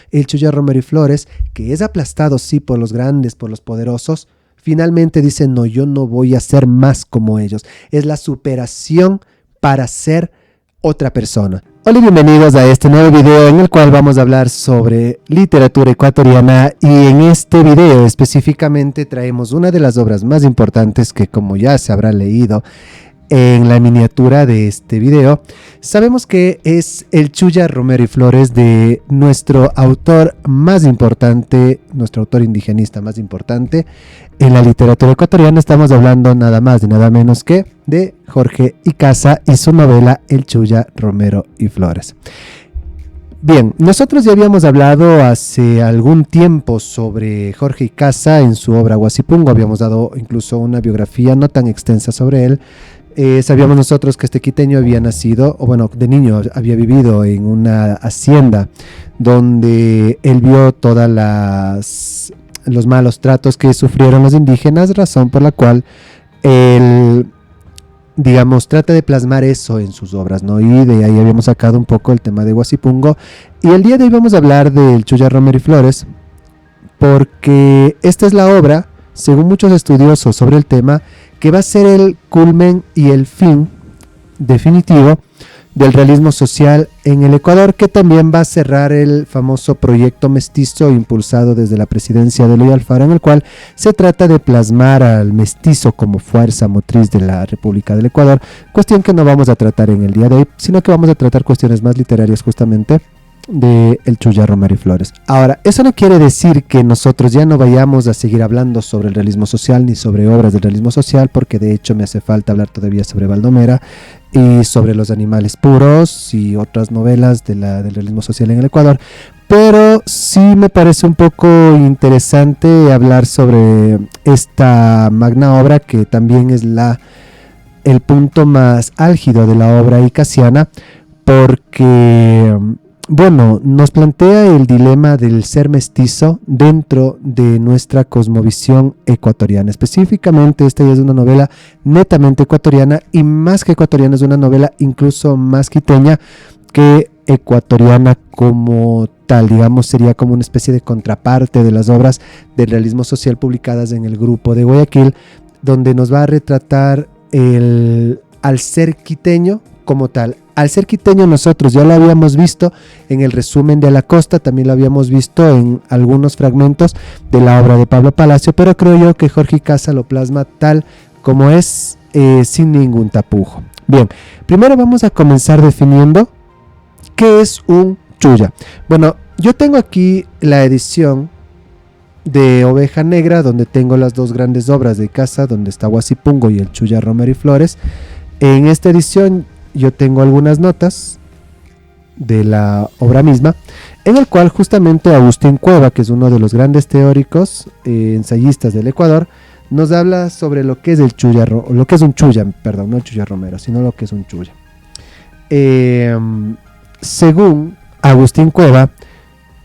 el Chuya Romero y Flores, que es aplastado sí por los grandes, por los poderosos, finalmente dice, no, yo no voy a ser más como ellos. Es la superación para ser otra persona. Hola y bienvenidos a este nuevo video en el cual vamos a hablar sobre literatura ecuatoriana, y en este video específicamente traemos una de las obras más importantes que, como ya se habrá leído en la miniatura de este video, sabemos que es el Chuya Romero y Flores de nuestro autor más importante, nuestro autor indigenista más importante en la literatura ecuatoriana. Estamos hablando nada más y nada menos que de Jorge Icaza y su novela El Chuya Romero y Flores. Bien, nosotros ya habíamos hablado hace algún tiempo sobre Jorge Icaza en su obra Huasipungo. Habíamos dado incluso una biografía no tan extensa sobre él. Sabíamos nosotros que este quiteño había nacido, o bueno, de niño había vivido en una hacienda donde él vio todos los malos tratos que sufrieron los indígenas, razón por la cual él, digamos, trata de plasmar eso en sus obras, ¿no? Y de ahí habíamos sacado un poco el tema de Huasipungo. Y el día de hoy vamos a hablar del Chuya Romero y Flores, porque esta es la obra, según muchos estudiosos sobre el tema, que va a ser el culmen y el fin definitivo del realismo social en el Ecuador, que también va a cerrar el famoso proyecto mestizo impulsado desde la presidencia de Eloy Alfaro, en el cual se trata de plasmar al mestizo como fuerza motriz de la República del Ecuador, cuestión que no vamos a tratar en el día de hoy, sino que vamos a tratar cuestiones más literarias justamente de el Chuya Romero y Flores. Ahora, eso no quiere decir que nosotros ya no vayamos a seguir hablando sobre el realismo social ni sobre obras del realismo social, porque de hecho me hace falta hablar todavía sobre Baldomera y sobre Los Animales Puros y otras novelas del realismo social en el Ecuador, pero sí me parece un poco interesante hablar sobre esta magna obra, que también es el punto más álgido de la obra icasiana, porque bueno, nos plantea el dilema del ser mestizo dentro de nuestra cosmovisión ecuatoriana. Específicamente, esta ya es una novela netamente ecuatoriana, y más que ecuatoriana, es una novela incluso más quiteña que ecuatoriana como tal. Digamos, sería como una especie de contraparte de las obras del realismo social publicadas en el Grupo de Guayaquil, donde nos va a retratar al ser quiteño como tal. Al ser quiteño nosotros ya lo habíamos visto en el resumen de La Costa, también lo habíamos visto en algunos fragmentos de la obra de Pablo Palacio, pero creo yo que Jorge Icaza lo plasma tal como es, sin ningún tapujo. Bien, primero vamos a comenzar definiendo qué es un chuya. Bueno, yo tengo aquí la edición de Oveja Negra, donde tengo las dos grandes obras de Icaza, donde está Huasipungo y el Chuya Romero y Flores. En esta edición yo tengo algunas notas de la obra misma, en el cual justamente Agustín Cueva, que es uno de los grandes teóricos ensayistas del Ecuador, nos habla sobre lo que es el Chuya, lo que es un Chuya, perdón, no el Chuya Romero, sino lo que es un Chuya. Según Agustín Cueva,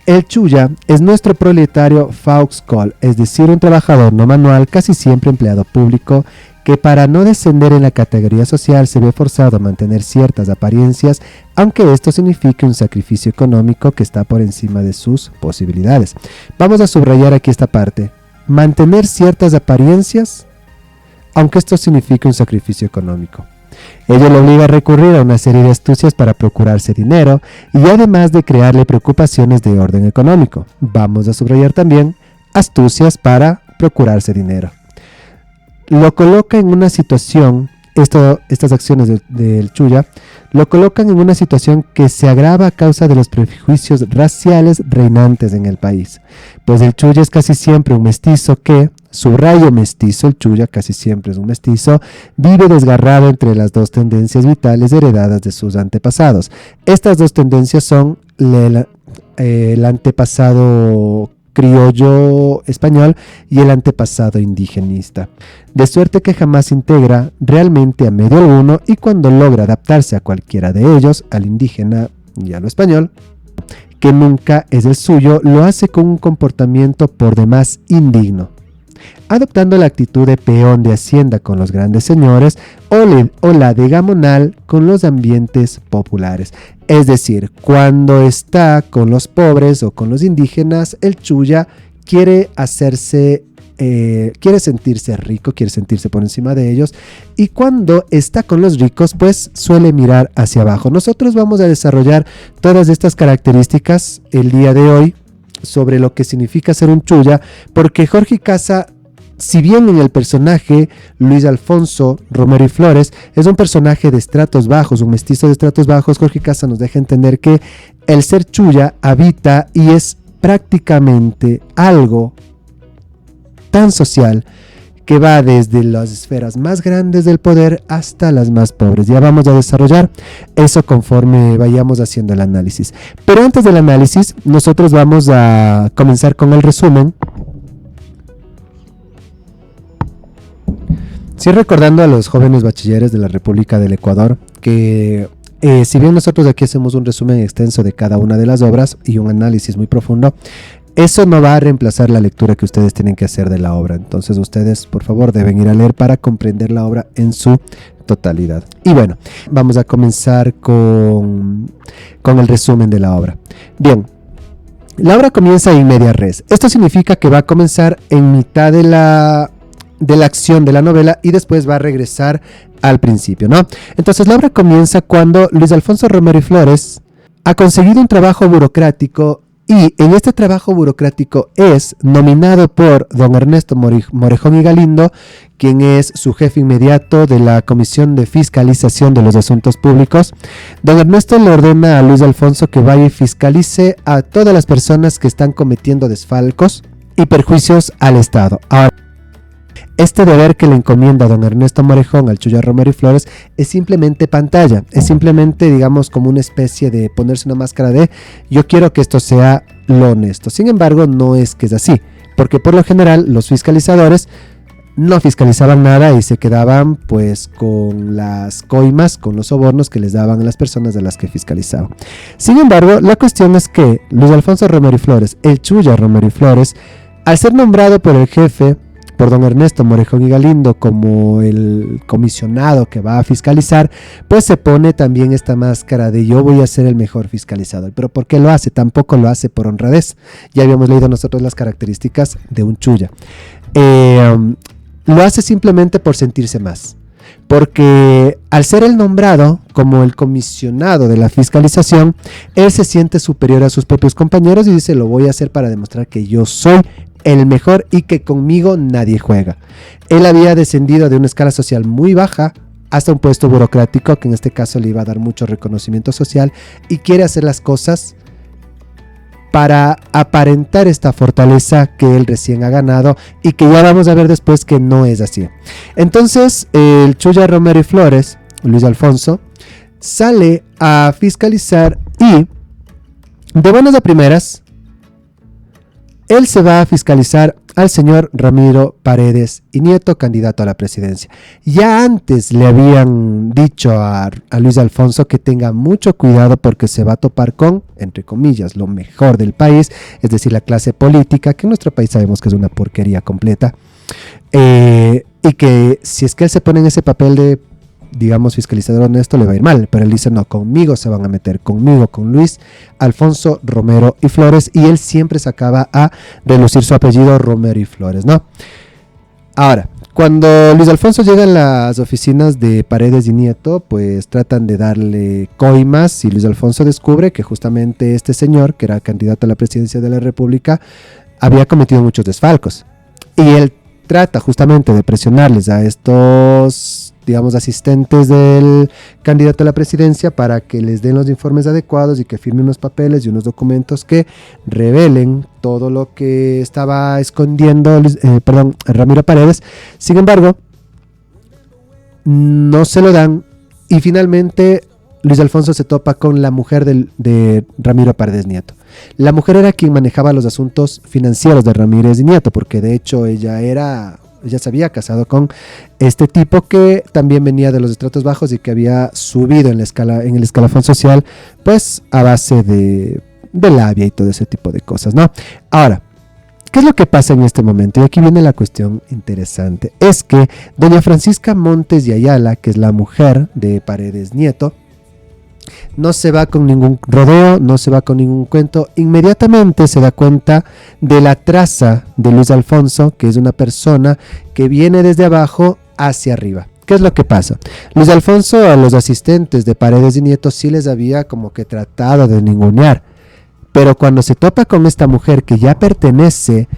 el Chuya es nuestro proletario Fauxcol, es decir, un trabajador no manual, casi siempre empleado público, que para no descender en la categoría social se ve forzado a mantener ciertas apariencias, aunque esto signifique un sacrificio económico que está por encima de sus posibilidades. Vamos a subrayar aquí esta parte: mantener ciertas apariencias, aunque esto signifique un sacrificio económico. Ello le obliga a recurrir a una serie de astucias para procurarse dinero, y además de crearle preocupaciones de orden económico. Vamos a subrayar también astucias para procurarse dinero. Lo coloca en una situación, estas acciones del Chuya, lo colocan en una situación que se agrava a causa de los prejuicios raciales reinantes en el país. Pues el Chuya es casi siempre un mestizo que, subrayo mestizo, el Chuya casi siempre es un mestizo, vive desgarrado entre las dos tendencias vitales heredadas de sus antepasados. Estas dos tendencias son el antepasado criollo español y el antepasado indigenista, de suerte que jamás integra realmente a medio alguno, y cuando logra adaptarse a cualquiera de ellos, al indígena y a lo español, que nunca es el suyo, lo hace con un comportamiento por demás indigno. adoptando la actitud de peón de hacienda con los grandes señores o la de gamonal con los ambientes populares. Es decir, cuando está con los pobres o con los indígenas, el chulla quiere sentirse rico, quiere sentirse por encima de ellos, y cuando está con los ricos, pues suele mirar hacia abajo. Nosotros vamos a desarrollar todas estas características el día de hoy sobre lo que significa ser un chulla, porque Jorge Casa, si bien en el personaje Luis Alfonso Romero y Flores es un personaje de estratos bajos, un mestizo de estratos bajos, Jorge Casa nos deja entender que el ser chulla habita y es prácticamente algo tan social que va desde las esferas más grandes del poder hasta las más pobres. Ya vamos a desarrollar eso conforme vayamos haciendo el análisis. Pero antes del análisis, nosotros vamos a comenzar con el resumen. Sí, recordando a los jóvenes bachilleres de la República del Ecuador que si bien nosotros aquí hacemos un resumen extenso de cada una de las obras y un análisis muy profundo, eso no va a reemplazar la lectura que ustedes tienen que hacer de la obra. Entonces ustedes, por favor, deben ir a leer para comprender la obra en su totalidad. Y bueno, vamos a comenzar con el resumen de la obra. Bien, la obra comienza in media res. Esto significa que va a comenzar en mitad de la acción de la novela y después va a regresar al principio, ¿no? Entonces la obra comienza cuando Luis Alfonso Romero y Flores ha conseguido un trabajo burocrático y en este trabajo burocrático es nominado por don Ernesto Morejón y Galindo, quien es su jefe inmediato de la Comisión de Fiscalización de los Asuntos Públicos. Don Ernesto le ordena a Luis Alfonso que vaya y fiscalice a todas las personas que están cometiendo desfalcos y perjuicios al Estado. Ahora, este deber que le encomienda don Ernesto Morejón al chulla Romero y Flores es simplemente pantalla, es simplemente, digamos, como una especie de ponerse una máscara de yo quiero que esto sea lo honesto. Sin embargo, no es que es así, porque por lo general los fiscalizadores no fiscalizaban nada y se quedaban pues con las coimas, con los sobornos que les daban a las personas a las que fiscalizaban. Sin embargo, la cuestión es que Luis Alfonso Romero y Flores, el chulla Romero y Flores, al ser nombrado por el jefe, por don Ernesto Morejón y Galindo como el comisionado que va a fiscalizar, pues se pone también esta máscara de yo voy a ser el mejor fiscalizador. ¿Pero por qué lo hace? Tampoco lo hace por honradez. Ya habíamos leído nosotros las características de un chulla. Lo hace simplemente por sentirse más. Porque al ser el nombrado como el comisionado de la fiscalización, él se siente superior a sus propios compañeros y dice lo voy a hacer para demostrar que yo soy el mejor y que conmigo nadie juega. Él había descendido de una escala social muy baja hasta un puesto burocrático que en este caso le iba a dar mucho reconocimiento social y quiere hacer las cosas para aparentar esta fortaleza que él recién ha ganado y que ya vamos a ver después que no es así. Entonces el chulla Romero y Flores, Luis Alfonso, sale a fiscalizar y de buenas a primeras él se va a fiscalizar al señor Ramiro Paredes y Nieto, candidato a la presidencia. Ya antes le habían dicho a Luis Alfonso que tenga mucho cuidado porque se va a topar con, entre comillas, lo mejor del país, es decir, la clase política, que en nuestro país sabemos que es una porquería completa, y que si es que él se pone en ese papel de, digamos, fiscalizador honesto, le va a ir mal, pero él dice no, conmigo se van a meter, conmigo, con Luis Alfonso Romero y Flores, y él siempre sacaba a relucir su apellido Romero y Flores, ¿no? Ahora, cuando Luis Alfonso llega a las oficinas de Paredes y Nieto, pues tratan de darle coimas y Luis Alfonso descubre que justamente este señor, que era candidato a la presidencia de la República, había cometido muchos desfalcos, y él trata justamente de presionarles a estos, digamos, asistentes del candidato a la presidencia para que les den los informes adecuados y que firmen unos papeles y unos documentos que revelen todo lo que estaba escondiendo Ramiro Paredes. Sin embargo, no se lo dan y finalmente Luis Alfonso se topa con la mujer de Ramiro Paredes Nieto. La mujer era quien manejaba los asuntos financieros de Ramírez y Nieto, porque de hecho ella se había casado con este tipo que también venía de los estratos bajos y que había subido en el escalafón social, pues a base de labia y todo ese tipo de cosas, ¿no? Ahora, ¿Qué es lo que pasa en este momento? Y aquí viene la cuestión interesante. Es que doña Francisca Montes de Ayala, que es la mujer de Paredes Nieto, no se va con ningún rodeo, no se va con ningún cuento. Inmediatamente se da cuenta de la traza de Luis Alfonso, que es una persona que viene desde abajo hacia arriba. ¿Qué es lo que pasa? Luis Alfonso a los asistentes de Paredes y Nieto sí les había como que tratado de ningunear. Pero cuando se topa con esta mujer que ya pertenece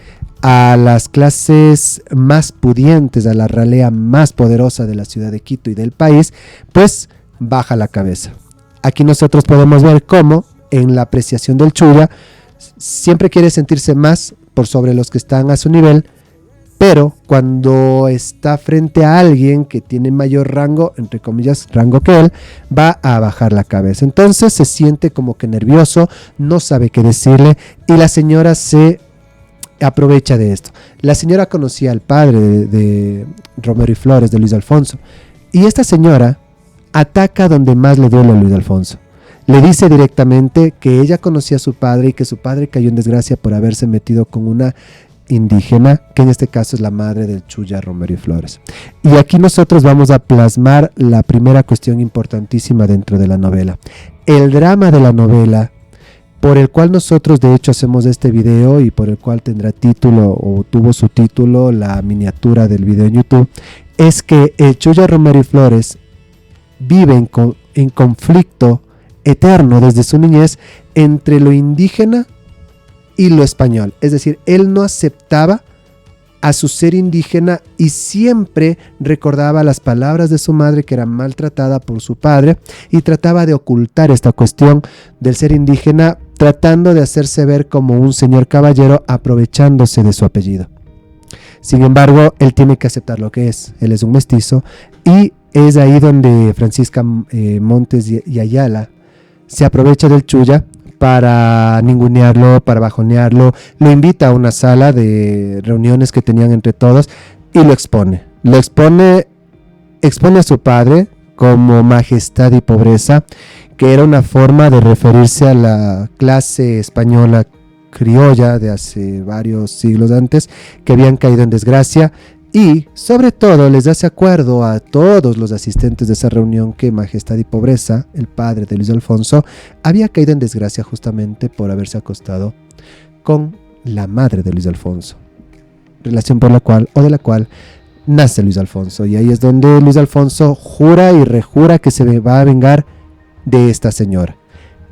a las clases más pudientes, a la ralea más poderosa de la ciudad de Quito y del país, pues baja la cabeza. Aquí nosotros podemos ver cómo en la apreciación del Chuya siempre quiere sentirse más por sobre los que están a su nivel, pero cuando está frente a alguien que tiene mayor rango, entre comillas, rango que él, va a bajar la cabeza. Entonces se siente como que nervioso, no sabe qué decirle y la señora se aprovecha de esto. La señora conocía al padre de Romero y Flores, de Luis Alfonso, y esta señora ataca donde más le duele a Luis Alfonso. Le dice directamente que ella conocía a su padre y que su padre cayó en desgracia por haberse metido con una indígena, que en este caso es la madre del Chuya Romero y Flores. Y aquí nosotros vamos a plasmar la primera cuestión importantísima dentro de la novela. El drama de la novela, por el cual nosotros de hecho hacemos este video y por el cual tendrá título o tuvo su título la miniatura del video en YouTube, es que el Chuya Romero y Flores vive en conflicto eterno desde su niñez entre lo indígena y lo español. Es decir, él no aceptaba a su ser indígena y siempre recordaba las palabras de su madre, que era maltratada por su padre, y trataba de ocultar esta cuestión del ser indígena, tratando de hacerse ver como un señor caballero, aprovechándose de su apellido. Sin embargo, él tiene que aceptar lo que es. Él es un mestizo, y es ahí donde Francisca Montes y Ayala se aprovecha del Chuya para ningunearlo, para bajonearlo. Lo invita a una sala de reuniones que tenían entre todos y lo expone. Expone a su padre como majestad y pobreza, que era una forma de referirse a la clase española criolla de hace varios siglos antes, que habían caído en desgracia. Y sobre todo les hace acuerdo a todos los asistentes de esa reunión que Majestad y Pobreza, el padre de Luis Alfonso, había caído en desgracia justamente por haberse acostado con la madre de Luis Alfonso, relación por la cual o de la cual nace Luis Alfonso. Y ahí es donde Luis Alfonso jura y rejura que se va a vengar de esta señora.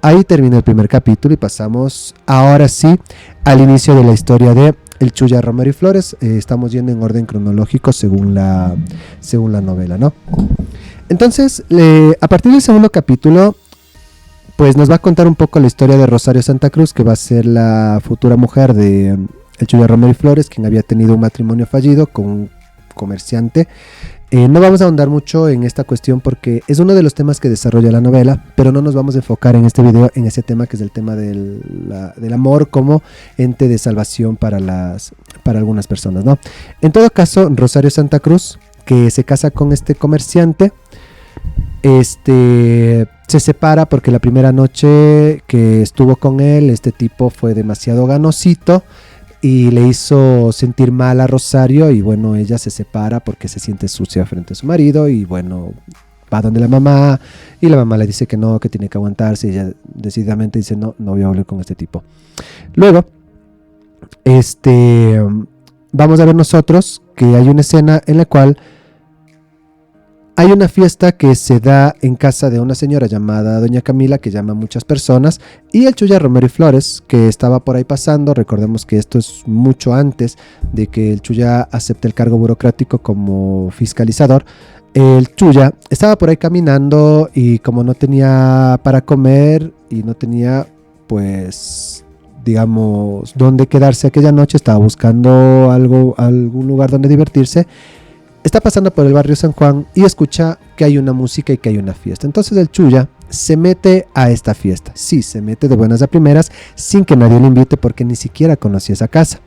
Ahí termina el primer capítulo y pasamos ahora sí al inicio de la historia de el Chuya Romero y Flores. Estamos yendo en orden cronológico según la novela, ¿no? Entonces, a partir del segundo capítulo, pues nos va a contar un poco la historia de Rosario Santa Cruz, que va a ser la futura mujer de el Chuya Romero y Flores, quien había tenido un matrimonio fallido con un comerciante. No vamos a ahondar mucho en esta cuestión porque es uno de los temas que desarrolla la novela, pero no nos vamos a enfocar en este video en ese tema, que es el tema del amor como ente de salvación para algunas personas, ¿no? En todo caso, Rosario Santa Cruz, que se casa con este comerciante, se separa porque la primera noche que estuvo con él, este tipo fue demasiado ganosito y le hizo sentir mal a Rosario, y bueno, ella se separa porque se siente sucia frente a su marido, y bueno, va donde la mamá, y la mamá le dice que no, que tiene que aguantarse, y ella decididamente dice no voy a volver con este tipo. Luego, vamos a ver nosotros que hay una escena en la cual hay una fiesta que se da en casa de una señora llamada Doña Camila, que llama a muchas personas, y el Chuya Romero y Flores, que estaba por ahí pasando. Recordemos que esto es mucho antes de que el Chuya acepte el cargo burocrático como fiscalizador. El Chuya estaba por ahí caminando y como no tenía para comer y no tenía, pues, digamos, dónde quedarse aquella noche, estaba buscando algún lugar donde divertirse. Está pasando por el barrio San Juan y escucha que hay una música y que hay una fiesta. Entonces el Chuya se mete a esta fiesta. Sí, se mete de buenas a primeras sin que nadie le invite porque ni siquiera conocía esa casa.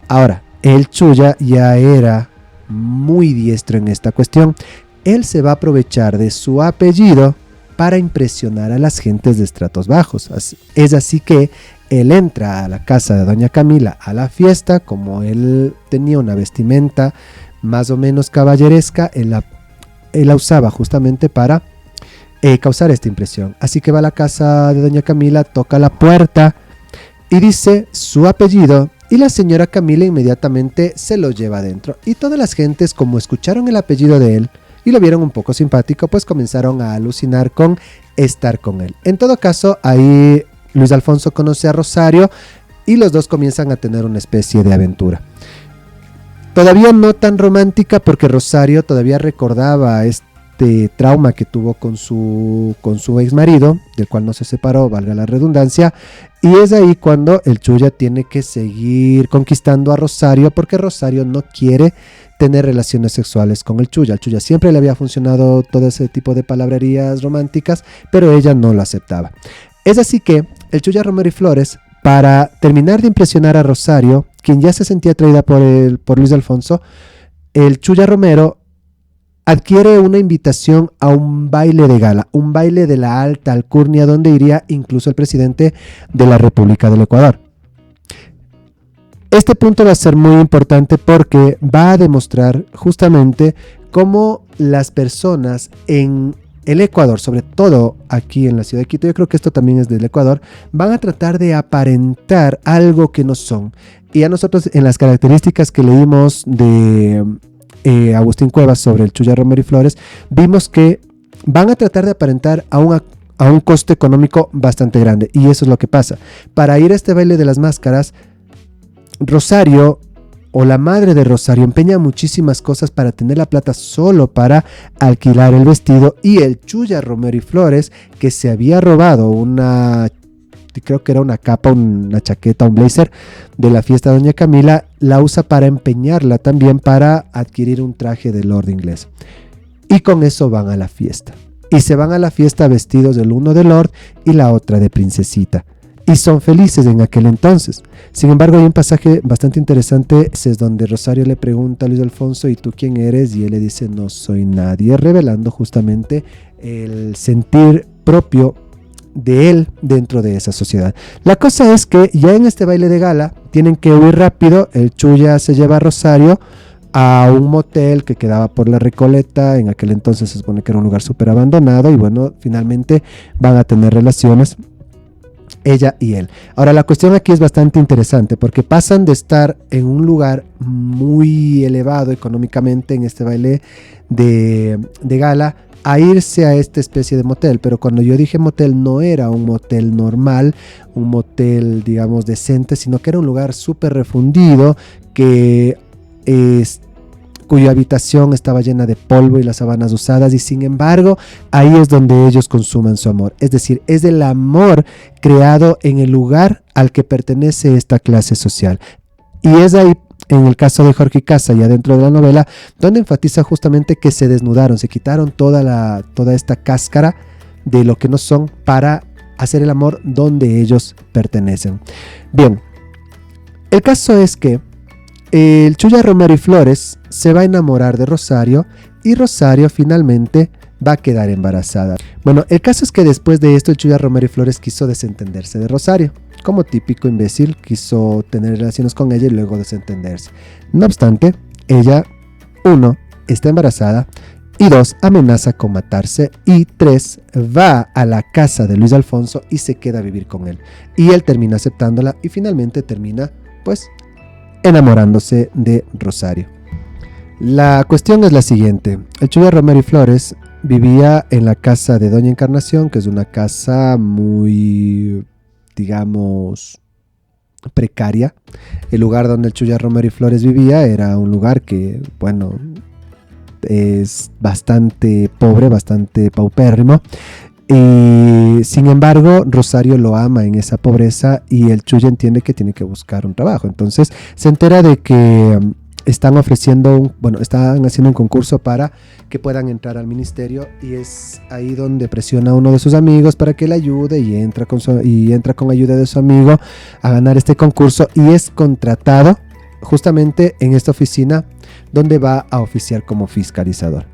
Ahora, el Chuya ya era muy diestro en esta cuestión. Él se va a aprovechar de su apellido para impresionar a las gentes de estratos bajos. Es así que él entra a la casa de doña Camila a la fiesta. Como él tenía una vestimenta más o menos caballeresca, él la usaba justamente para causar esta impresión. Así que va a la casa de doña Camila, toca la puerta y dice su apellido, y la señora Camila inmediatamente se lo lleva adentro. Y todas las gentes, como escucharon el apellido de él y lo vieron un poco simpático, pues comenzaron a alucinar con estar con él. En todo caso, ahí Luis Alfonso conoce a Rosario y los dos comienzan a tener una especie de aventura. Todavía no tan romántica, porque Rosario todavía recordaba este trauma que tuvo con su ex marido, del cual no se separó, valga la redundancia, y es ahí cuando el Chuya tiene que seguir conquistando a Rosario, porque Rosario no quiere tener relaciones sexuales con el Chuya. Al Chuya siempre le había funcionado todo ese tipo de palabrerías románticas, pero ella no lo aceptaba. Es así que el Chuya Romero y Flores, para terminar de impresionar a Rosario, quien ya se sentía atraída por Luis Alfonso, el Chuya Romero adquiere una invitación a un baile de gala, un baile de la alta alcurnia, donde iría incluso el presidente de la República del Ecuador. Este punto va a ser muy importante porque va a demostrar justamente cómo las personas en el Ecuador, sobre todo aquí en la ciudad de Quito, yo creo que esto también es del Ecuador, van a tratar de aparentar algo que no son. Y a nosotros, en las características que leímos de Agustín Cuevas sobre el Chuya Romero y Flores, vimos que van a tratar de aparentar a un costo económico bastante grande. Y eso es lo que pasa. Para ir a este baile de las máscaras, Rosario, o la madre de Rosario, empeña muchísimas cosas para tener la plata solo para alquilar el vestido, y el Chuya Romero y Flores, que se había robado creo que era una capa, una chaqueta, un blazer de la fiesta de doña Camila, la usa para empeñarla también para adquirir un traje de lord inglés. Y con eso van a la fiesta. Y se van a la fiesta vestidos del uno de lord y la otra de princesita. Y son felices en aquel entonces. Sin embargo, hay un pasaje bastante interesante, es donde Rosario le pregunta a Luis Alfonso: ¿y tú quién eres? Y él le dice: no soy nadie, revelando justamente el sentir propio de él dentro de esa sociedad. La cosa es que ya en este baile de gala tienen que huir rápido. El Chuya se lleva a Rosario a un motel que quedaba por la Recoleta. En aquel entonces se supone que era un lugar súper abandonado, y bueno, finalmente van a tener relaciones ella y él. Ahora, la cuestión aquí es bastante interesante, porque pasan de estar en un lugar muy elevado económicamente en este baile de gala a irse a esta especie de motel. Pero cuando yo dije motel, no era un motel normal, un motel digamos decente, sino que era un lugar súper refundido, cuya habitación estaba llena de polvo y las sábanas usadas, y sin embargo ahí es donde ellos consuman su amor. Es decir, es el amor creado en el lugar al que pertenece esta clase social. Y es ahí, en el caso de Jorge Casa, ya dentro de la novela, donde enfatiza justamente que se desnudaron, se quitaron toda esta cáscara de lo que no son para hacer el amor donde ellos pertenecen. Bien, el caso es que el Chuya Romero y Flores se va a enamorar de Rosario, y Rosario finalmente va a quedar embarazada. Bueno, el caso es que después de esto el Chuya Romero y Flores quiso desentenderse de Rosario. Como típico imbécil, quiso tener relaciones con ella y luego desentenderse. No obstante, ella, 1, está embarazada, y 2, amenaza con matarse, y 3, va a la casa de Luis Alfonso y se queda a vivir con él. Y él termina aceptándola y finalmente termina, pues, enamorándose de Rosario. La cuestión es la siguiente: el Chuya Romero y Flores vivía en la casa de doña Encarnación, que es una casa muy, digamos, precaria. El lugar donde el Chuya Romero y Flores vivía era un lugar que, bueno, es bastante pobre, bastante paupérrimo. Y sin embargo, Rosario lo ama en esa pobreza, y el Chuya entiende que tiene que buscar un trabajo. Entonces se entera de que están haciendo un concurso para que puedan entrar al ministerio, y es ahí donde presiona a uno de sus amigos para que le ayude, y entra con ayuda de su amigo a ganar este concurso, y es contratado justamente en esta oficina donde va a oficiar como fiscalizador.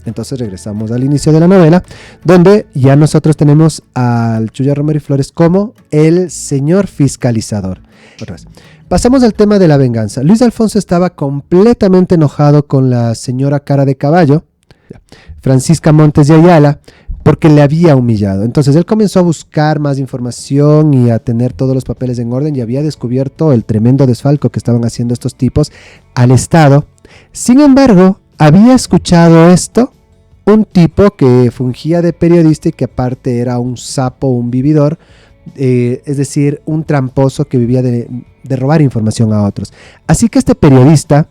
Entonces regresamos al inicio de la novela, donde ya nosotros tenemos al Chuya Romero y Flores como el señor fiscalizador. Otra vez. Pasamos al tema de la venganza. Luis Alfonso estaba completamente enojado con la señora Cara de Caballo, Francisca Montes de Ayala, porque le había humillado. Entonces él comenzó a buscar más información y a tener todos los papeles en orden y había descubierto el tremendo desfalco que estaban haciendo estos tipos al Estado. Sin embargo, había escuchado esto un tipo que fungía de periodista y que aparte era un sapo, un vividor, es decir, un tramposo que vivía de robar información a otros. Así que este periodista,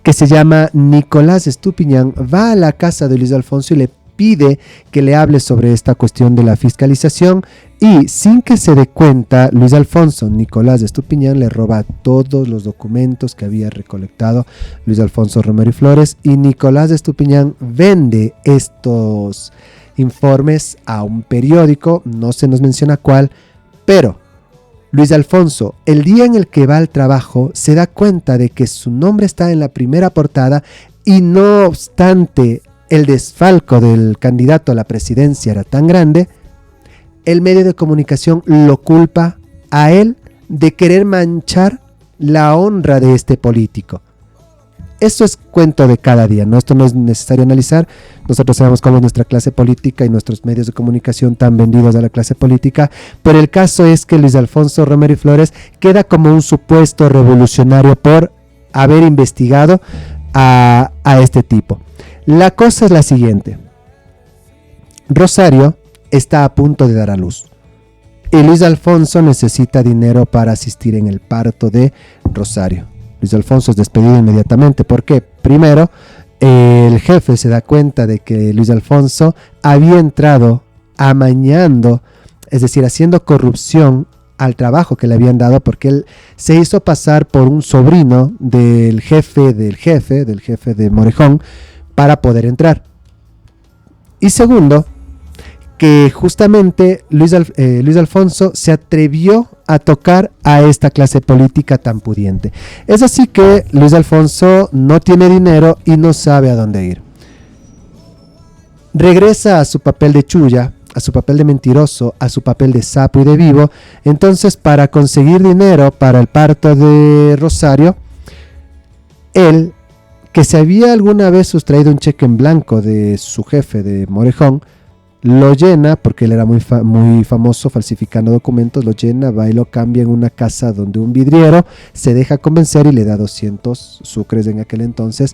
que se llama Nicolás Estupiñán, va a la casa de Luis Alfonso y le pide que le hable sobre esta cuestión de la fiscalización, y sin que se dé cuenta, Luis Alfonso, Nicolás de Estupiñán, le roba todos los documentos que había recolectado Luis Alfonso Romero y Flores, y Nicolás de Estupiñán vende estos informes a un periódico, no se nos menciona cuál, pero Luis Alfonso, el día en el que va al trabajo, se da cuenta de que su nombre está en la primera portada y no obstante el desfalco del candidato a la presidencia era tan grande, el medio de comunicación lo culpa a él de querer manchar la honra de este político. Eso es cuento de cada día, ¿no? Esto no es necesario analizar. Nosotros sabemos cómo es nuestra clase política y nuestros medios de comunicación tan vendidos a la clase política, pero el caso es que Luis Alfonso Romero y Flores queda como un supuesto revolucionario por haber investigado a este tipo. La cosa es la siguiente. Rosario está a punto de dar a luz y Luis Alfonso necesita dinero para asistir en el parto de Rosario. Luis Alfonso es despedido inmediatamente. ¿Por qué? Primero, el jefe se da cuenta de que Luis Alfonso había entrado amañando, es decir, haciendo corrupción al trabajo que le habían dado, porque él se hizo pasar por un sobrino del jefe de Morejón, para poder entrar. Y segundo, que justamente Luis Alfonso se atrevió a tocar a esta clase política tan pudiente. Es así que Luis Alfonso no tiene dinero y no sabe a dónde ir. Regresa a su papel de chulla, a su papel de mentiroso, a su papel de sapo y de vivo. Entonces, para conseguir dinero para el parto de Rosario, él, que se había alguna vez sustraído un cheque en blanco de su jefe de Morejón, lo llena, porque él era muy famoso falsificando documentos, lo llena, va y lo cambia en una casa donde un vidriero se deja convencer y le da 200 sucres en aquel entonces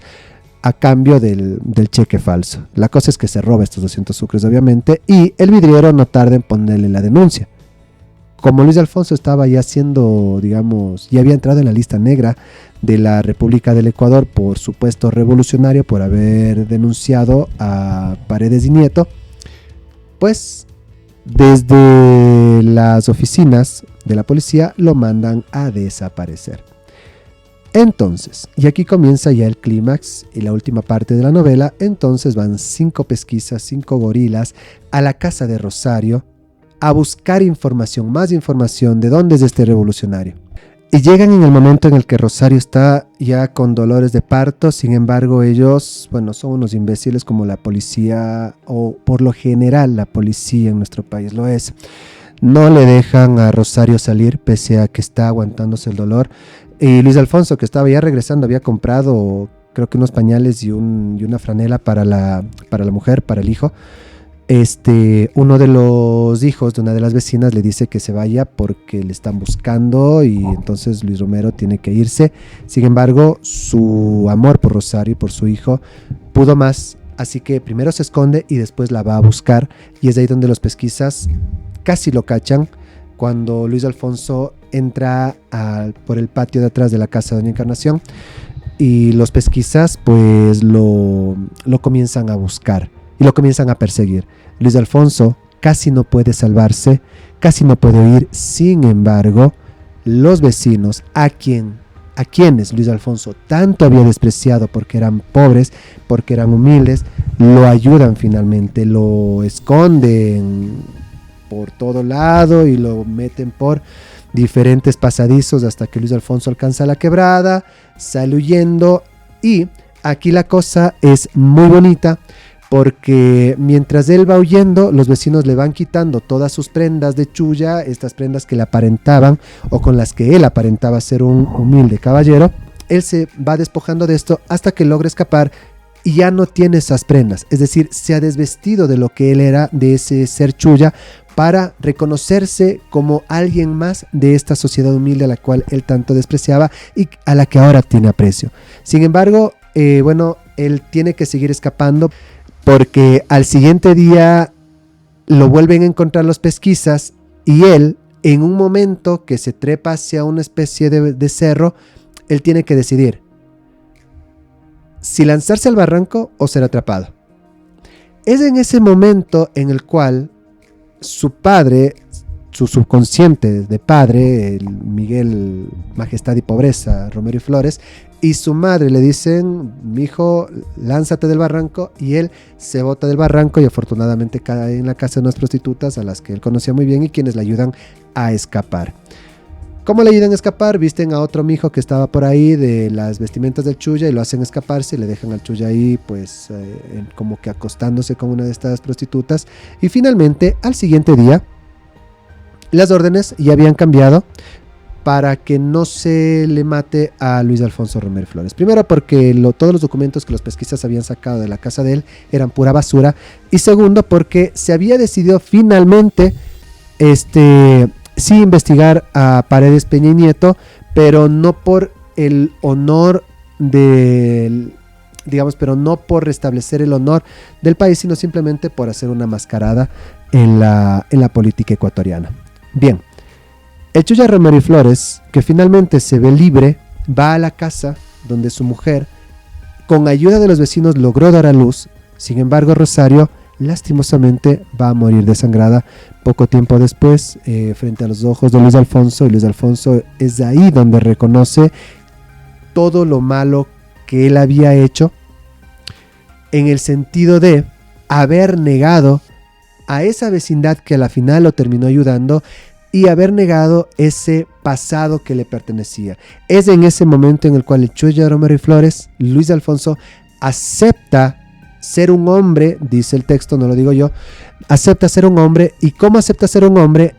a cambio del cheque falso. La cosa es que se roba estos 200 sucres obviamente, y el vidriero no tarda en ponerle la denuncia. Como Luis Alfonso estaba ya siendo, digamos, ya había entrado en la lista negra de la República del Ecuador por supuesto revolucionario, por haber denunciado a Paredes y Nieto, pues desde las oficinas de la policía lo mandan a desaparecer. Entonces, y aquí comienza ya el clímax y la última parte de la novela. Entonces van 5 pesquisas, 5 gorilas a la casa de Rosario a buscar información, más información de dónde es este revolucionario. Y llegan en el momento en el que Rosario está ya con dolores de parto. Sin embargo, ellos, bueno, son unos imbéciles, como la policía, o por lo general la policía en nuestro país lo es. No le dejan a Rosario salir pese a que está aguantándose el dolor. Y Luis Alfonso, que estaba ya regresando, había comprado creo que unos pañales y una franela para la mujer, para el hijo. Uno de los hijos de una de las vecinas le dice que se vaya porque le están buscando, y entonces Luis Romero tiene que irse. Sin embargo, su amor por Rosario y por su hijo pudo más, así que primero se esconde y después la va a buscar, y es ahí donde los pesquisas casi lo cachan cuando Luis Alfonso entra por el patio de atrás de la casa de Doña Encarnación, y los pesquisas pues lo comienzan a buscar y lo comienzan a perseguir. Luis Alfonso casi no puede salvarse, casi no puede huir. Sin embargo, los vecinos a quienes Luis Alfonso tanto había despreciado porque eran pobres, porque eran humildes, lo ayudan finalmente, lo esconden por todo lado y lo meten por diferentes pasadizos hasta que Luis Alfonso alcanza la quebrada, sale huyendo, y aquí la cosa es muy bonita, porque mientras él va huyendo, los vecinos le van quitando todas sus prendas de chulla, estas prendas que le aparentaban o con las que él aparentaba ser un humilde caballero. Él se va despojando de esto hasta que logra escapar y ya no tiene esas prendas, es decir, se ha desvestido de lo que él era, de ese ser chulla, para reconocerse como alguien más de esta sociedad humilde a la cual él tanto despreciaba y a la que ahora tiene aprecio. Sin embargo, él tiene que seguir escapando, porque al siguiente día lo vuelven a encontrar los pesquisas y él, en un momento que se trepa hacia una especie de cerro, él tiene que decidir si lanzarse al barranco o ser atrapado. Es en ese momento en el cual su padre, su subconsciente de padre, el Miguel Majestad y Pobreza, Romero y Flores, y su madre le dicen: mi hijo, lánzate del barranco, y él se bota del barranco y afortunadamente cae en la casa de unas prostitutas a las que él conocía muy bien y quienes le ayudan a escapar. ¿Cómo le ayudan a escapar? Visten a otro mijo que estaba por ahí de las vestimentas del chulla y lo hacen escaparse y le dejan al chulla ahí pues como que acostándose con una de estas prostitutas, y finalmente al siguiente día las órdenes ya habían cambiado para que no se le mate a Luis Alfonso Romero Flores. Primero porque todos los documentos que los pesquisas habían sacado de la casa de él eran pura basura, y segundo porque se había decidido finalmente sí investigar a Paredes Peña y Nieto, pero no por el honor pero no por restablecer el honor del país, sino simplemente por hacer una mascarada en la política ecuatoriana. Bien, el Chulla Romero y Flores, que finalmente se ve libre, va a la casa donde su mujer, con ayuda de los vecinos, logró dar a luz. Sin embargo, Rosario lastimosamente va a morir desangrada poco tiempo después, frente a los ojos de Luis Alfonso, y Luis Alfonso es ahí donde reconoce todo lo malo que él había hecho, en el sentido de haber negado a esa vecindad que a la final lo terminó ayudando y haber negado ese pasado que le pertenecía. Es en ese momento en el cual el Chulla Romero y Flores, Luis Alfonso, acepta ser un hombre, dice el texto, no lo digo yo, acepta ser un hombre. ¿Y cómo acepta ser un hombre?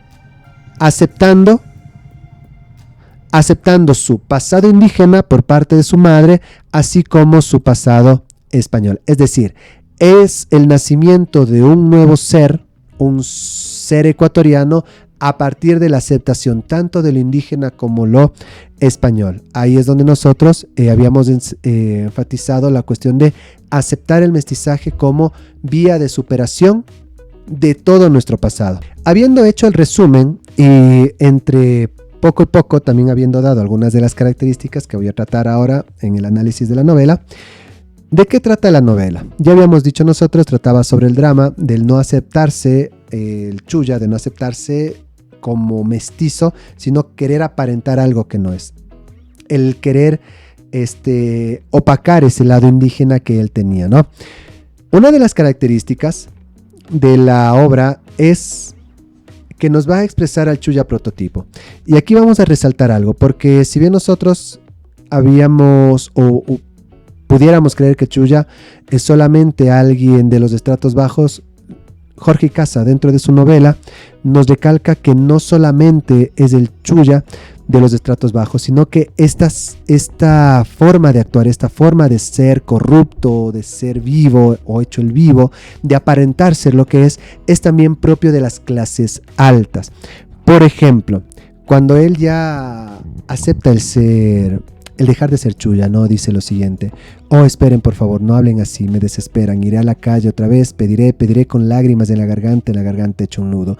Aceptando su pasado indígena por parte de su madre, así como su pasado español. Es decir, es el nacimiento de un nuevo ser, un ser ecuatoriano, a partir de la aceptación tanto de lo indígena como lo español. Ahí es donde nosotros habíamos enfatizado la cuestión de aceptar el mestizaje como vía de superación de todo nuestro pasado. Habiendo hecho el resumen y entre poco y poco también habiendo dado algunas de las características que voy a tratar ahora en el análisis de la novela, ¿de qué trata la novela? Ya habíamos dicho nosotros, trataba sobre el drama del no aceptarse, el chulla, de no aceptarse como mestizo, sino querer aparentar algo que no es. El querer opacar ese lado indígena que él tenía, ¿no? Una de las características de la obra es que nos va a expresar al chulla prototipo. Y aquí vamos a resaltar algo, porque si bien nosotros habíamos o pudiéramos creer que Chulla es solamente alguien de los estratos bajos, Jorge Casa, dentro de su novela, nos recalca que no solamente es el Chulla de los estratos bajos, sino que esta forma de actuar, esta forma de ser corrupto, de ser vivo o hecho el vivo, de aparentar ser lo que es también propio de las clases altas. Por ejemplo, cuando él ya acepta el dejar de ser Chulla, ¿no? Dice lo siguiente: oh, esperen por favor, no hablen así, me desesperan, iré a la calle otra vez, pediré con lágrimas en la garganta hecho un nudo.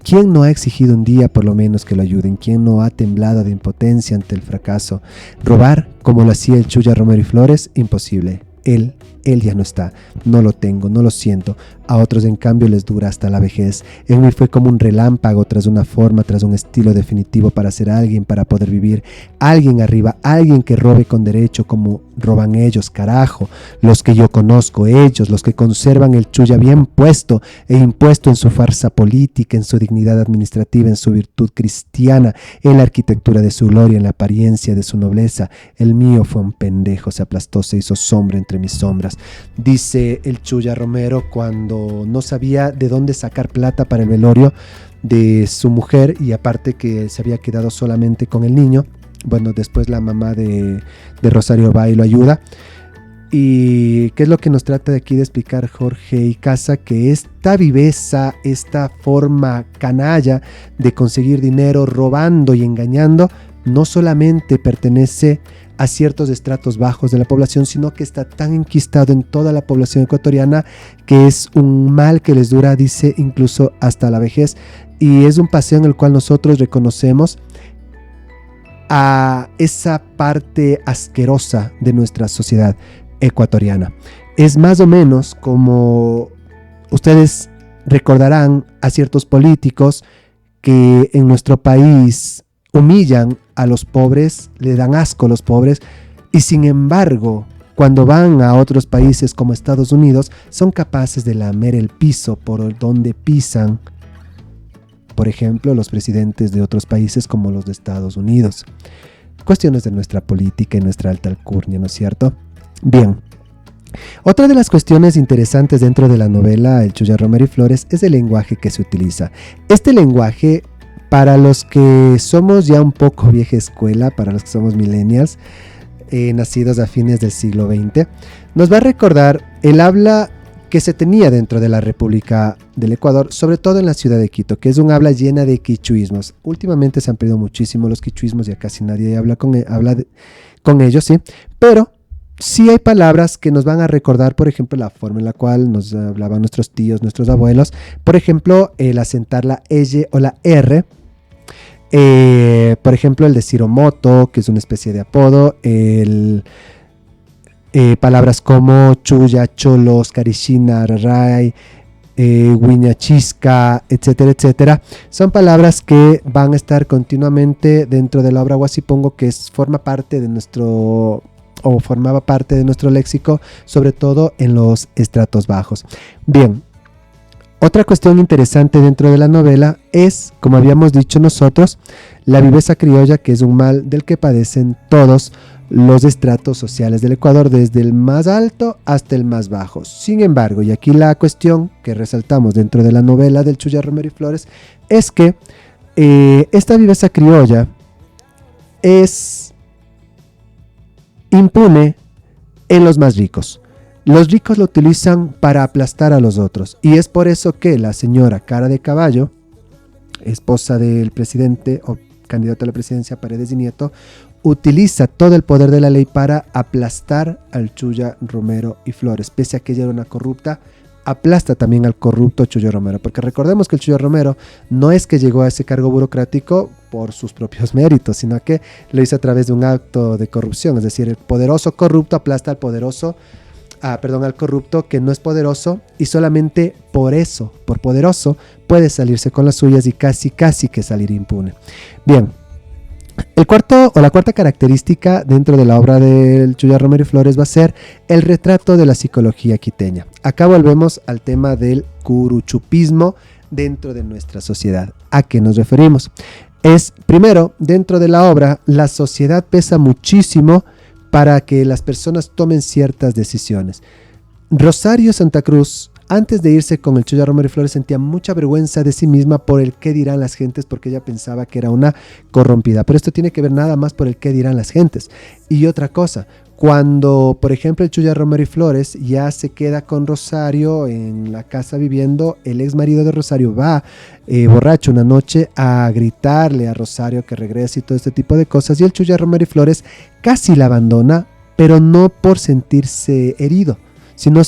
¿Quién no ha exigido un día por lo menos que lo ayuden? ¿Quién no ha temblado de impotencia ante el fracaso? Robar, como lo hacía el Chulla Romero y Flores, imposible. Él él ya no está, no lo tengo, no lo siento. A otros en cambio les dura hasta la vejez. En mí fue como un relámpago tras una forma, tras un estilo definitivo para ser alguien, para poder vivir. Alguien arriba, alguien que robe con derecho como roban ellos, carajo. Los que yo conozco, ellos, los que conservan el chulla bien puesto e impuesto en su farsa política, en su dignidad administrativa, en su virtud cristiana, en la arquitectura de su gloria, en la apariencia de su nobleza. El mío fue un pendejo, se aplastó, se hizo sombra entre mis sombras. Dice el Chuya Romero cuando no sabía de dónde sacar plata para el velorio de su mujer y aparte que se había quedado solamente con el niño. Bueno, después la mamá de Rosario va y lo ayuda. Y qué es lo que nos trata de aquí de explicar Jorge Icaza, que esta viveza, esta forma canalla de conseguir dinero robando y engañando, no solamente pertenece a ciertos estratos bajos de la población, sino que está tan enquistado en toda la población ecuatoriana que es un mal que les dura, dice, incluso hasta la vejez. Y es un paseo en el cual nosotros reconocemos a esa parte asquerosa de nuestra sociedad ecuatoriana. Es más o menos como ustedes recordarán a ciertos políticos que en nuestro país humillan a los pobres, le dan asco a los pobres y sin embargo cuando van a otros países como Estados Unidos son capaces de lamer el piso por donde pisan, por ejemplo, los presidentes de otros países como los de Estados Unidos. Cuestiones de nuestra política y nuestra alta alcurnia, ¿no es cierto? Bien. Otra de las cuestiones interesantes dentro de la novela El Chuya Romero y Flores es el lenguaje que se utiliza. Este lenguaje, para los que somos ya un poco vieja escuela, para los que somos millennials, nacidos a fines del siglo XX, nos va a recordar el habla que se tenía dentro de la República del Ecuador, sobre todo en la ciudad de Quito, que es un habla llena de quichuismos. Últimamente se han perdido muchísimo los quichuismos, ya casi nadie habla con ellos, ¿sí? Pero sí hay palabras que nos van a recordar, por ejemplo, la forma en la cual nos hablaban nuestros tíos, nuestros abuelos. Por ejemplo, el acentar la Y o la R. Por ejemplo, el decir omoto, que es una especie de apodo. Palabras como chuya, cholos, carishina, raray, huiñachisca, etcétera, etcétera. Son palabras que van a estar continuamente dentro de la obra Huasipongo, que forma parte de nuestro... o formaba parte de nuestro léxico, sobre todo en los estratos bajos. Bien, otra cuestión interesante dentro de la novela es, como habíamos dicho nosotros, la viveza criolla, que es un mal del que padecen todos los estratos sociales del Ecuador, desde el más alto hasta el más bajo. Sin embargo, y aquí la cuestión que resaltamos dentro de la novela del Chuya Romero y Flores, es que esta viveza criolla es impune en los más ricos. Los ricos lo utilizan para aplastar a los otros y es por eso que la señora Cara de Caballo, esposa del presidente o candidata a la presidencia Paredes y Nieto, utiliza todo el poder de la ley para aplastar al Chuya Romero y Flores. Pese a que ella era una corrupta, aplasta también al corrupto Chuya Romero, porque recordemos que el Chuya Romero no es que llegó a ese cargo burocrático por sus propios méritos, sino que lo hizo a través de un acto de corrupción, es decir, el poderoso corrupto aplasta al al corrupto que no es poderoso y solamente por eso, por poderoso, puede salirse con las suyas y casi que salir impune. Bien. La cuarta característica dentro de la obra del Chuya Romero y Flores va a ser el retrato de la psicología quiteña. Acá volvemos al tema del curuchupismo dentro de nuestra sociedad. ¿A qué nos referimos? Primero, dentro de la obra, la sociedad pesa muchísimo para que las personas tomen ciertas decisiones. Rosario Santa Cruz, antes de irse con el Chuya Romero y Flores, sentía mucha vergüenza de sí misma por el qué dirán las gentes, porque ella pensaba que era una corrompida. Pero esto tiene que ver nada más por el qué dirán las gentes. Y otra cosa, cuando, por ejemplo, el Chuya Romero y Flores ya se queda con Rosario en la casa viviendo, el ex marido de Rosario va borracho una noche a gritarle a Rosario que regrese y todo este tipo de cosas. Y el Chuya Romero y Flores casi la abandona, pero no por sentirse herido, sino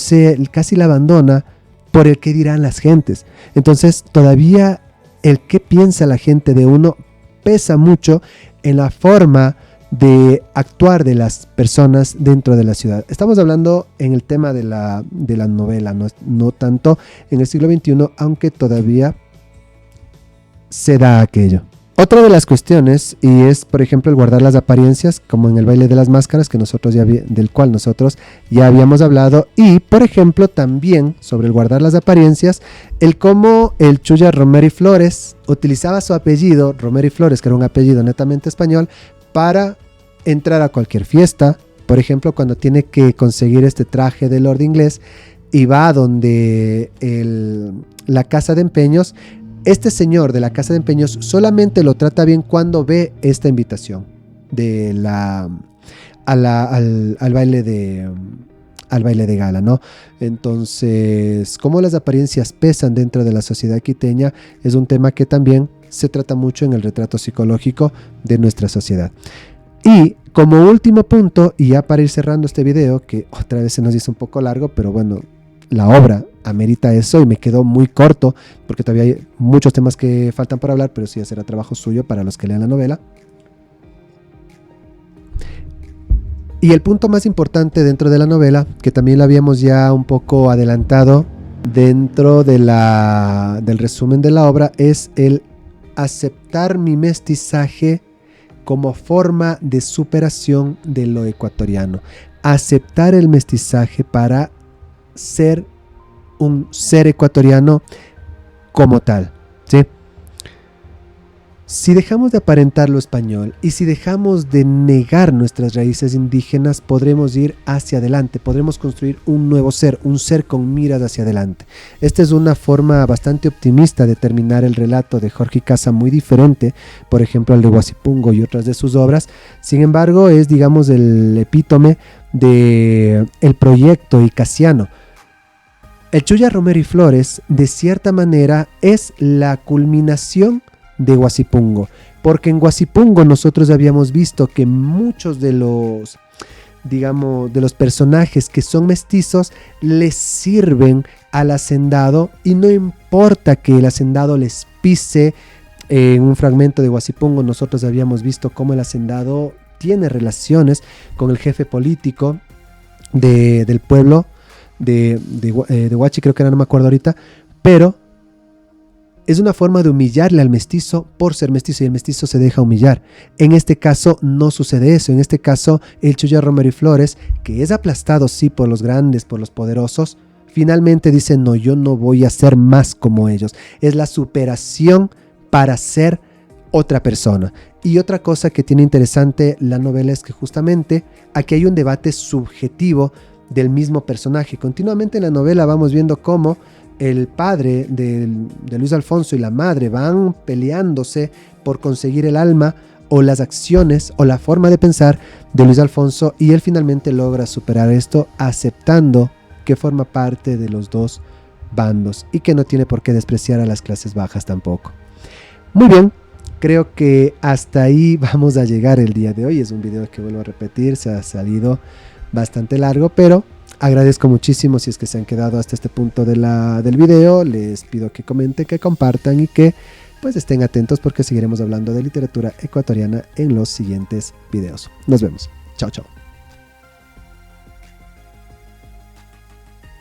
casi la abandona por el qué dirán las gentes. Entonces todavía el qué piensa la gente de uno pesa mucho en la forma de actuar de las personas dentro de la ciudad. Estamos hablando en el tema de la novela, no tanto en el siglo XXI, aunque todavía se da aquello. Otra de las cuestiones, y es por ejemplo el guardar las apariencias, como en el baile de las máscaras, del cual nosotros ya habíamos hablado, y por ejemplo también sobre el guardar las apariencias, el cómo el Chuya Romero y Flores utilizaba su apellido, Romero y Flores, que era un apellido netamente español, para entrar a cualquier fiesta. Por ejemplo, cuando tiene que conseguir este traje de Lord Inglés y va donde la casa de empeños, este señor de la casa de empeños solamente lo trata bien cuando ve esta invitación de al baile de gala, ¿no? Entonces, cómo las apariencias pesan dentro de la sociedad quiteña es un tema que también se trata mucho en el retrato psicológico de nuestra sociedad. Y como último punto, y ya para ir cerrando este video, que otra vez se nos hizo un poco largo, pero bueno, la obra amerita eso y me quedó muy corto porque todavía hay muchos temas que faltan para hablar, pero sí será trabajo suyo para los que lean la novela. Y el punto más importante dentro de la novela, que también lo habíamos ya un poco adelantado dentro de del resumen de la obra, es el aceptar mi mestizaje como forma de superación de lo ecuatoriano. Aceptar el mestizaje para ser un ser ecuatoriano como tal, ¿sí? Si dejamos de aparentar lo español y si dejamos de negar nuestras raíces indígenas, podremos ir hacia adelante, podremos construir un nuevo ser, un ser con miras hacia adelante. Esta es una forma bastante optimista de terminar el relato de Jorge Casa, muy diferente, por ejemplo, al de Huasipungo y otras de sus obras. Sin embargo, es, digamos, el epítome del proyecto icasiano. El Chuya Romero y Flores, de cierta manera, es la culminación de Huasipungo, porque en Huasipungo nosotros habíamos visto que muchos de los, digamos, de los personajes que son mestizos les sirven al hacendado y no importa que el hacendado les pise. En un fragmento de Huasipungo nosotros habíamos visto cómo el hacendado tiene relaciones con el jefe político del pueblo de Huachi, creo que era, no me acuerdo ahorita, pero es una forma de humillarle al mestizo por ser mestizo y el mestizo se deja humillar. En este caso no sucede eso. En este caso el Chuya Romero y Flores, que es aplastado sí por los grandes, por los poderosos, finalmente dice: no, yo no voy a ser más como ellos. Es la superación para ser otra persona. Y otra cosa que tiene interesante la novela es que justamente aquí hay un debate subjetivo del mismo personaje. Continuamente en la novela vamos viendo cómo el padre de Luis Alfonso y la madre van peleándose por conseguir el alma o las acciones o la forma de pensar de Luis Alfonso, y él finalmente logra superar esto aceptando que forma parte de los dos bandos y que no tiene por qué despreciar a las clases bajas tampoco. Muy bien, creo que hasta ahí vamos a llegar el día de hoy. Es un video que, vuelvo a repetir, se ha salido bastante largo, pero agradezco muchísimo si es que se han quedado hasta este punto del video. Les pido que comenten, que compartan y que pues estén atentos, porque seguiremos hablando de literatura ecuatoriana en los siguientes videos. Nos vemos. Chao, chao.